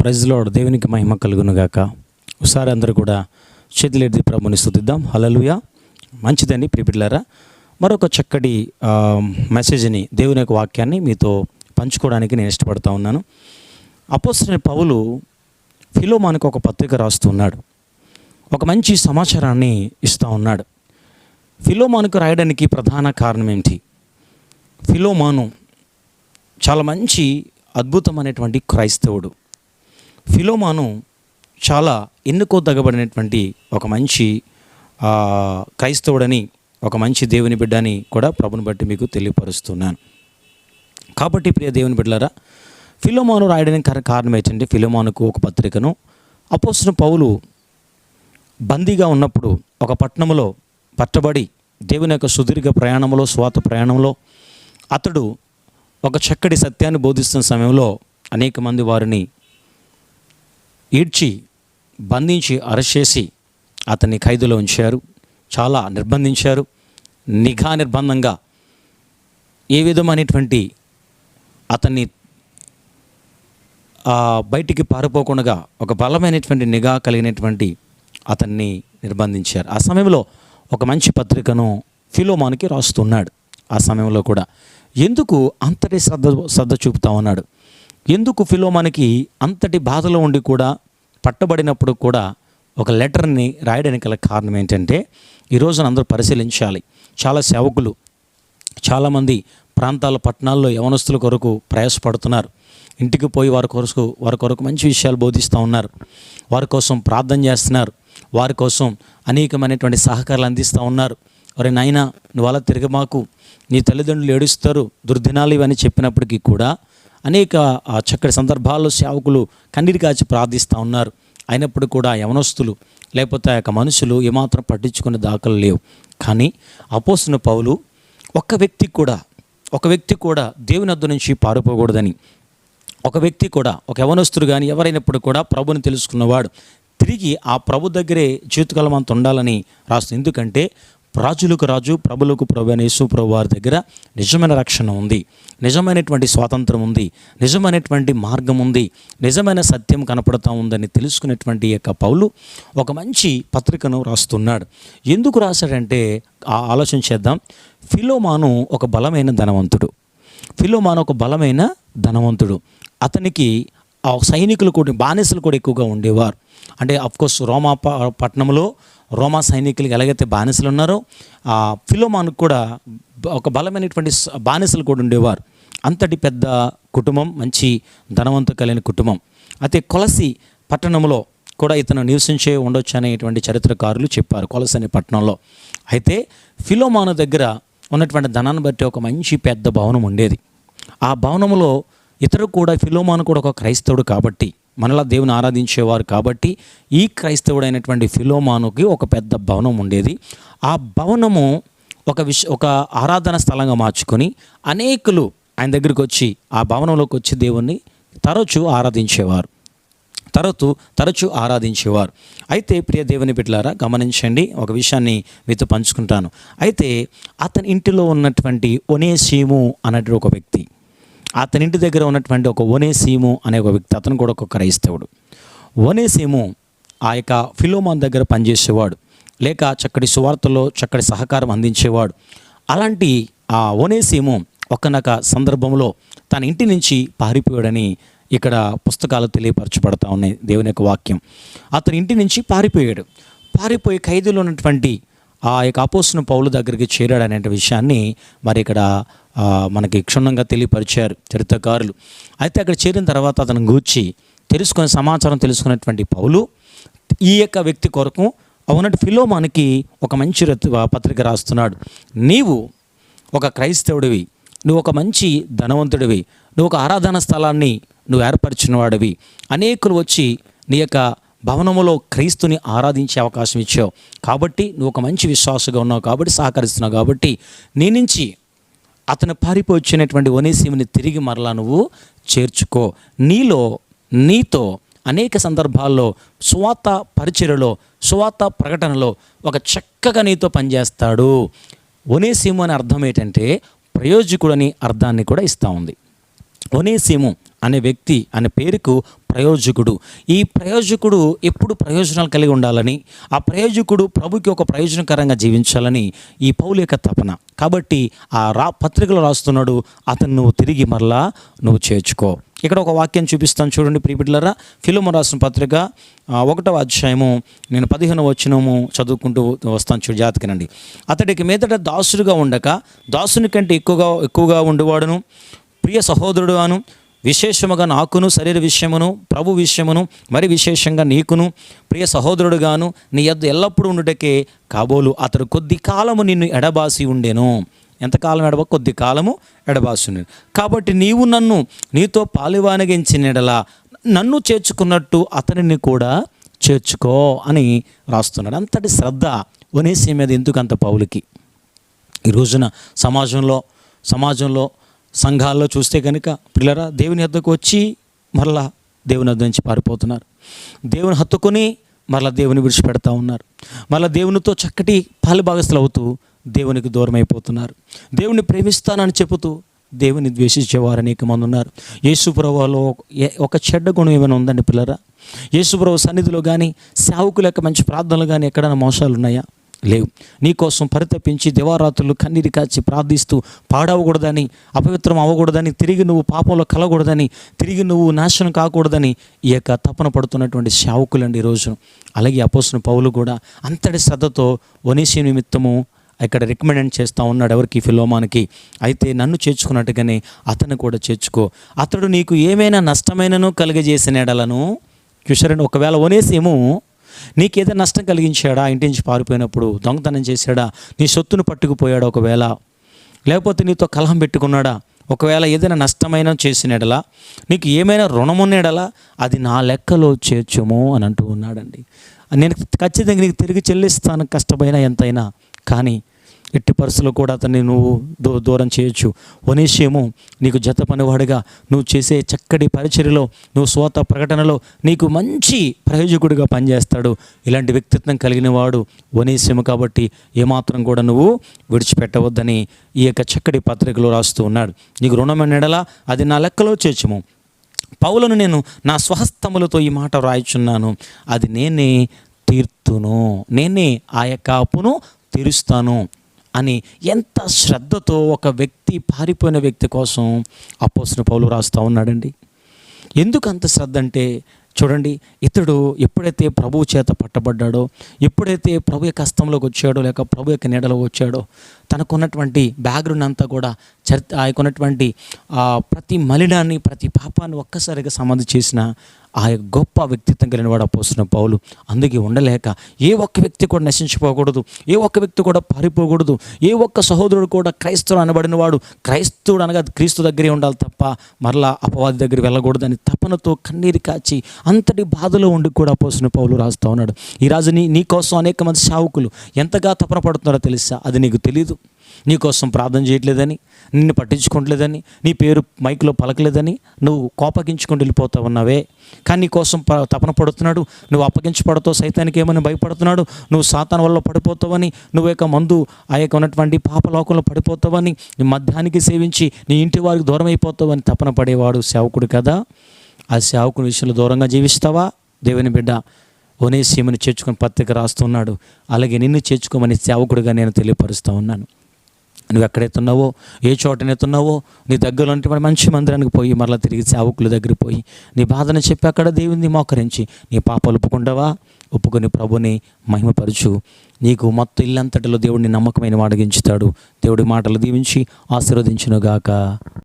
Praise lord. దేవునికి మహిమ కలుగును గాక. ఒకసారి అందరూ కూడా చేతులెత్తి ప్రభుని స్తుతిద్దాం. హల్లెలూయా. మంచిదండి ప్రియబిడ్డలారా, మరొక చక్కటి మెసేజ్ని, దేవుని యొక్క వాక్యాన్ని మీతో పంచుకోవడానికి నేను ఇష్టపడతా ఉన్నాను. అపోస్తలుడైన పౌలు ఫిలోమోనుకు ఒక పత్రిక రాస్తున్నాడు. ఒక మంచి సమాచారాన్ని ఇస్తూ ఉన్నాడు. ఫిలోమోనుకు రాయడానికి ప్రధాన కారణం ఏంటి? ఫిలోమోను చాలా మంచి అద్భుతమైనటువంటి క్రైస్తవుడు. ఫిలోమోను చాలా ఎన్నుకోదగబడినటువంటి ఒక మంచి క్రైస్తవుడని, ఒక మంచి దేవుని బిడ్డని కూడా ప్రభుని బట్టి మీకు తెలియపరుస్తున్నాను. కాబట్టి ప్రియ దేవుని బిడ్డలారా, ఫిలోమోను రాయడానికి కారణం ఏంటంటే, ఫిలోమోనుకు ఒక పత్రికను అపోస్తలుడైన పౌలు బందీగా ఉన్నప్పుడు ఒక పట్టణంలో పట్టబడి దేవుని యొక్క సుదీర్ఘ ప్రయాణంలో, స్వాత ప్రయాణంలో అతడు ఒక చక్కటి సత్యాన్ని బోధిస్తున్న సమయంలో అనేక మంది వారిని ఈడ్చి బంధించి అరెస్ట్ చేసి అతన్ని ఖైదులో ఉంచారు. చాలా నిర్బంధించారు. నిఘా నిర్బంధంగా ఏ విధమైనటువంటి అతన్ని బయటికి పారిపోకుండా ఒక బలమైనటువంటి నిఘా కలిగినటువంటి అతన్ని నిర్బంధించారు. ఆ సమయంలో ఒక మంచి పత్రికను ఫిలోమోనుకి రాస్తున్నాడు. ఆ సమయంలో కూడా ఎందుకు అంతటి శ్రద్ధ చూపుతా ఉన్నాడు? ఎందుకు ఫిలోమోనుకి అంతటి బాధలో ఉండి కూడా, పట్టబడినప్పుడు కూడా ఒక లెటర్ని రాయడానికి గల కారణం ఏంటంటే, ఈరోజున అందరూ పరిశీలించాలి. చాలా సేవకులు చాలామంది ప్రాంతాల పట్టణాల్లో యవనస్తుల కొరకు ప్రయాసపడుతున్నారు. ఇంటికి పోయి వారి కొరకు మంచి విషయాలు బోధిస్తూ ఉన్నారు. వారి కోసం ప్రార్థన చేస్తున్నారు. వారి కోసం అనేకమైనటువంటి సహకారాలు అందిస్తూ ఉన్నారు. ఒరే నాయనా, నువ్వు అలా తిరగమాకు, నీ తల్లిదండ్రులు ఏడుస్తారు, దుర్దినాలు ఇవన్నీ చెప్పినప్పటికీ కూడా అనేక చక్కటి సందర్భాల్లో సేవకులు కన్నీరు కాచి ప్రార్థిస్తూ ఉన్నారు. అయినప్పుడు కూడా యవనస్తులు లేకపోతే ఆ యొక్క మనుషులు ఏమాత్రం పట్టించుకునే దాఖలు లేవు. కానీ అపోస్తలుడైన పౌలు ఒక వ్యక్తి కూడా దేవుని వద్ద నుంచి పారిపోకూడదని, ఒక వ్యక్తి కూడా, ఒక యవనస్తుడు కానీ ఎవరైనప్పుడు కూడా ప్రభుని తెలుసుకున్నవాడు తిరిగి ఆ ప్రభు దగ్గరే జీవితకాలం అంత ఉండాలని రాస్తుంది. ఎందుకంటే రాజులకు రాజు, ప్రభులకు ప్రభు అనే యేసు ప్రభు వారి దగ్గర నిజమైన రక్షణ ఉంది, నిజమైనటువంటి స్వాతంత్రం ఉంది, నిజమైనటువంటి మార్గం ఉంది, నిజమైన సత్యం కనపడుతూ ఉందని తెలుసుకునేటువంటి యొక్క పౌలు ఒక మంచి పత్రికను రాస్తున్నాడు. ఎందుకు రాశాడంటే ఆలోచన చేద్దాం. ఫిలోమోను ఒక బలమైన ధనవంతుడు. అతనికి ఆ సైనికులు కూడా, బానిసలు కూడా ఎక్కువగా ఉండేవారు. అంటే అఫ్కోర్స్ రోమా పట్టణంలో రోమా సైనికులకి ఎలాగైతే బానిసలు ఉన్నారో, ఫిలోమోనుకు కూడా ఒక బలమైనటువంటి బానిసలు కూడా ఉండేవారు. అంతటి పెద్ద కుటుంబం, మంచి ధనవంతు కలిగిన కుటుంబం. అయితే కొలసి పట్టణంలో కూడా ఇతను నివసించే ఉండొచ్చు అనేటువంటి చరిత్రకారులు చెప్పారు, కొలసి అనే పట్టణంలో. అయితే ఫిలోమోను దగ్గర ఉన్నటువంటి ధనాన్ని బట్టి ఒక మంచి పెద్ద భవనం ఉండేది. ఆ భవనంలో ఇతరు కూడా, ఫిలోమోను కూడా ఒక క్రైస్తవుడు కాబట్టి, మనలా దేవుని ఆరాధించేవారు కాబట్టి, ఈ క్రైస్తవుడైనటువంటి ఫిలోమోనుకి ఒక పెద్ద భవనం ఉండేది. ఆ భవనము ఒక ఆరాధన స్థలంగా మార్చుకొని అనేకులు ఆయన దగ్గరికి వచ్చి, ఆ భవనంలోకి వచ్చి దేవుణ్ణి తరచూ ఆరాధించేవారు. అయితే ప్రియ దేవుని బిడ్డలారా, గమనించండి, ఒక విషయాన్ని మీతో పంచుకుంటాను. అయితే అతని ఇంటిలో ఉన్నటువంటి ఒనేసిము అనేటువంటి ఒక వ్యక్తి, అతని ఇంటి దగ్గర ఉన్నటువంటి ఒక ఒనేసిము అనే ఒక వ్యక్తి, అతను కూడా ఒక క్రైస్తవుడు. ఒనేసిము ఆ యొక్క ఫిలోమోను దగ్గర పనిచేసేవాడు, లేక చక్కటి సువార్తలో చక్కటి సహకారం అందించేవాడు. అలాంటి ఆ ఒనేసిము ఒక్కనొక సందర్భంలో తన ఇంటి నుంచి పారిపోయాడని ఇక్కడ పుస్తకాలు తెలియపరచబడతా ఉన్నాయి, దేవుని యొక్క వాక్యం. అతని ఇంటి నుంచి పారిపోయి ఖైదులో ఉన్నటువంటి ఆ యొక్క అపోస్తలుడైన పౌలు దగ్గరికి చేరాడనే విషయాన్ని మరి ఇక్కడ మనకి క్షుణ్ణంగా తెలియపరిచారు చరిత్రకారులు. అయితే అక్కడ చేరిన తర్వాత అతను గూర్చి సమాచారం తెలుసుకున్నటువంటి పౌలు ఈ యొక్క వ్యక్తి కొరకు అవునట్టు ఫిలోమోనుకి ఒక మంచి పత్రిక రాస్తున్నాడు. నీవు ఒక క్రైస్తవుడివి, నువ్వు ఒక మంచి ధనవంతుడివి, నువ్వు ఒక ఆరాధన స్థలాన్ని నువ్వు ఏర్పరిచిన వాడివి, అనేకులు వచ్చి నీ యొక్క భవనములో క్రీస్తుని ఆరాధించే అవకాశం ఇచ్చావు కాబట్టి, నువ్వు ఒక మంచి విశ్వాసగా ఉన్నావు కాబట్టి, సహకరిస్తున్నావు కాబట్టి, నీ నుంచి అతను పారిపోయి వచ్చినటువంటి ఒనేసిముని తిరిగి మరలా నువ్వు చేర్చుకో. నీతో అనేక సందర్భాల్లో సువార్త పరిచర్యలో, సువార్త ప్రకటనలో ఒక చక్కగా నీతో పనిచేస్తాడు. ఒనేసిము అనే అర్థం ఏంటంటే ప్రయోజకుడని అర్థాన్ని కూడా ఇస్తూ ఉంది. ఒనేసిము అనే వ్యక్తి అనే పేరుకు ప్రయోజకుడు. ఈ ప్రయోజకుడు ఎప్పుడు ప్రయోజనాలు కలిగి ఉండాలని, ఆ ప్రయోజకుడు ప్రభుకి ఒక ప్రయోజనకరంగా జీవించాలని ఈ పౌలు యొక్క తపన. కాబట్టి ఆ పత్రికలో రాస్తున్నాడు, అతను నువ్వు తిరిగి మరలా నువ్వు చేర్చుకో. ఇక్కడ ఒక వాక్యం చూపిస్తాను చూడండి ప్రియబిడ్డలారా. ఫిలోమోను రాసిన పత్రిక 1వ అధ్యాయము నేను 15వ వచనము చదువుకుంటూ వస్తాను చూడు, జాతికినండి. అతడికి మీదట దాసుడుగా ఉండక దాసుని కంటే ఎక్కువగా ఉండేవాడును, ప్రియ సహోదరుడు అను, విశేషముగా నాకును శరీర విషయమును ప్రభు విషయమును మరి విశేషంగా నీకును ప్రియ సహోదరుడుగాను నీ యొద్ద ఎల్లప్పుడూ ఉండుటకే కాబోలు అతడు కొద్ది కాలము నిన్ను ఎడబాసి ఉండెను. ఎంతకాలం కొద్ది కాలము ఎడబాసి ఉండెను. కాబట్టి నీవు నన్ను నీతో పాలువానగించినడలా నన్ను చేర్చుకున్నట్టు అతనిని కూడా చేర్చుకో అని రాస్తున్నాడు. అంతటి శ్రద్ధ ఒనేసి మీద ఎందుకు అంత పౌలుకి? ఈ రోజున సమాజంలో సంఘాల్లో చూస్తే కనుక పిల్లరా దేవుని వద్దకు వచ్చి మరలా దేవుని వద్ద నుంచి పారిపోతున్నారు. దేవుని హత్తుకొని మరలా దేవుని విడిచిపెడతా ఉన్నారు. మరలా దేవునితో చక్కటి పాలుభాగస్తులు అవుతూ దేవునికి దూరం అయిపోతున్నారు. దేవుని ప్రేమిస్తానని చెబుతూ దేవుని ద్వేషించేవారు అనేక మంది ఉన్నారు. యేసుప్రభువులో ఒక చెడ్డ గుణం ఏమైనా ఉందండి పిల్లరా? యేసుప్రభు సన్నిధిలో కానీ సేవకుల యొక్క మంచి ప్రార్థనలు కానీ ఎక్కడైనా మోసాలు ఉన్నాయా? లేవు. నీకోసం పరితపించి దివారాత్రులు కన్నీరు కాచి ప్రార్థిస్తూ పాడవకూడదని, అపవిత్రం అవ్వకూడదని, తిరిగి నువ్వు పాపంలో కలగకూడదని, తిరిగి నువ్వు నాశనం కాకూడదని ఈ యొక్క తపన పడుతున్నటువంటి సేవకులండి ఈరోజు. అలాగే అపోస్తలుడైన పౌలు కూడా అంతటి శ్రద్ధతో ఒనేసిము నిమిత్తము ఇక్కడ రికమెండ్ చేస్తూ ఉన్నాడు. ఎవరికి? ఫిలోమోనుకి. అయితే నన్ను చేర్చుకున్నట్టుగానే అతను కూడా చేర్చుకో. అతడు నీకు ఏమైనా నష్టమైనను కలిగజేసిన ఎడలను చూశారండి. ఒకవేళ ఒనేసిము నీకేదైనా నష్టం కలిగించాడా? ఇంటి నుంచి పారిపోయినప్పుడు దొంగతనం చేశాడా? నీ సొత్తును పట్టుకుపోయాడా? ఒకవేళ లేకపోతే నీతో కలహం పెట్టుకున్నాడా? ఒకవేళ ఏదైనా నష్టమైన చేసినడలా, నీకు ఏమైనా రుణమున్నడలా అది నా లెక్కలో చేర్చుము అని అంటూ ఉన్నాడండి. నేను ఖచ్చితంగా నీకు తిరిగి చెల్లిస్తాను, కష్టమైనా ఎంతైనా. కానీ ఎట్టి పరిస్థితుల్లో కూడా అతన్ని నువ్వు దూరం చేయొచ్చు. ఒనేసిము నీకు జత పనివాడుగా నువ్వు చేసే చక్కటి పరిచర్యలో, నువ్వు స్వాత ప్రకటనలో నీకు మంచి ప్రయోజకుడిగా పనిచేస్తాడు. ఇలాంటి వ్యక్తిత్వం కలిగిన వాడు ఒనేసిము. కాబట్టి ఏమాత్రం కూడా నువ్వు విడిచిపెట్టవద్దని ఈ యొక్క చక్కటి పత్రికలో రాస్తూ ఉన్నాడు. నీకు రుణమైన ఎడల అది నా లెక్కలో చేర్చుము. పౌలను నేను నా స్వహస్తములతో ఈ మాట రాయిచున్నాను, అది నేనే తీర్తును, నేనే ఆ యొక్క అప్పును తీరుస్తాను అని ఎంత శ్రద్ధతో ఒక వ్యక్తి, పారిపోయిన వ్యక్తి కోసం అపోస్తలుడైన పౌలు రాస్తూ ఉన్నాడండి. ఎందుకు అంత శ్రద్ధ అంటే చూడండి, ఇతడు ఎప్పుడైతే ప్రభువు చేత పట్టబడ్డాడో, ఎప్పుడైతే ప్రభు యొక్క హస్తంలోకి వచ్చాడో, లేక ప్రభు యొక్క నీడలో వచ్చాడో, తనకున్నటువంటి బ్యాక్గ్రౌండ్ అంతా కూడా ఆయనకున్నటువంటి ప్రతి మలినాన్ని, ప్రతి పాపాన్ని ఒక్కసారిగా సమాధి చేసిన ఆ గొప్ప వ్యక్తిత్వం కలిగిన వాడు అపోస్తలుడైన పౌలు. అందుకే ఉండలేక ఏ ఒక్క వ్యక్తి కూడా నశించిపోకూడదు, ఏ ఒక్క వ్యక్తి కూడా పారిపోకూడదు, ఏ ఒక్క సహోదరుడు కూడా క్రైస్తవుడు అనబడిన వాడు క్రైస్తవుడు అనగా క్రీస్తు దగ్గరే ఉండాలి తప్ప మరలా అపవాది దగ్గర వెళ్ళకూడదని తపనతో కన్నీరు కాచి అంతటి బాధలో ఉండి కూడా అపోస్తలుడైన పౌలు రాస్తూ ఉన్నాడు. ఈ రాజు నీ కోసం అనేక మంది సేవకులు ఎంతగా తపన పడుతున్నారో తెలుసా? అది నీకు తెలీదు. నీకోసం ప్రార్థన చేయట్లేదని, నిన్ను పట్టించుకోవట్లేదని, నీ పేరు మైక్లో పలకలేదని నువ్వు కోపగించుకొని వెళ్ళిపోతా ఉన్నావే. కానీ నీ కోసం తపన పడుతున్నాడు. నువ్వు అప్పగించబడతావు, సైతానికి ఏమని భయపడుతున్నాడు, నువ్వు సాతాను వల్ల పడిపోతావని, నువ్వు యొక్క మందు ఆ యొక్క ఉన్నటువంటి పాపలోకంలో పడిపోతావని, నీ మద్యానికి సేవించి నీ ఇంటి వారికి దూరం అయిపోతావని తపన పడేవాడు సేవకుడు కదా. ఆ సేవకుని విషయంలో దూరంగా జీవిస్తావా? దేవుని బిడ్డ ఒనేసిముని చేర్చుకొని పత్రిక రాస్తున్నాడు. అలాగే నిన్ను చేర్చుకోమని సేవకుడిగా నేను తెలియపరుస్తూ ఉన్నాను. నువ్వు ఎక్కడైతున్నావో, ఏ చోటనైతున్నావో, నీ దగ్గరలో ఉన్నటువంటి మంచి మందిరానికి పోయి మరలా తిరిగి సేవకుల దగ్గరికి పోయి నీ బాధను చెప్పి అక్కడ దేవుని మోకరించి నీ పాపాలు ఒప్పుకొని ప్రభుని మహిమపరచు. నీకు మొత్తం ఇల్లంతటిలో దేవుడిని నమ్మకమైన వాడగించుతాడు. దేవుడి మాటలు దీవించి ఆశీర్వదించునుగాక.